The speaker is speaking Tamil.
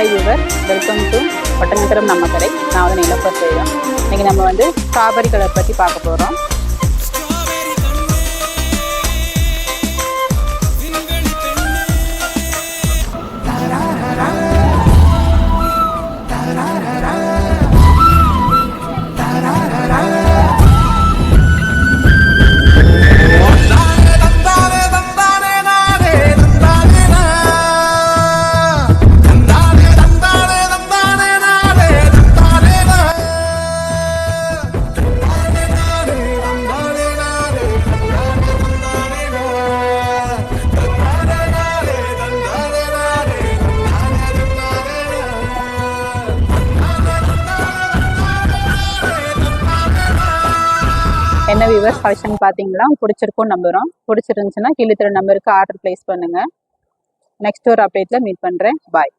Hi viewer, welcome to Oddanchatram நம்ம கடை. நான் வந்து நிலப்பர் செய்கிறோம். இன்றைக்கி நம்ம வந்து ஸ்ட்ராபெரி கலர் பற்றி பார்க்க போகிறோம். என்ன வியூவர்ஸ், கலெக்ஷன் பார்த்தீங்களா? பிடிச்சிருக்கும் நம்புகிறோம். பிடிச்சிருந்துச்சுன்னா கீழே நம்பருக்கு ஆர்டர் பிளேஸ் பண்ணுங்கள். நெக்ஸ்ட் ஒரு அப்டேட்டில் மீட் பண்ணுறேன். பாய்.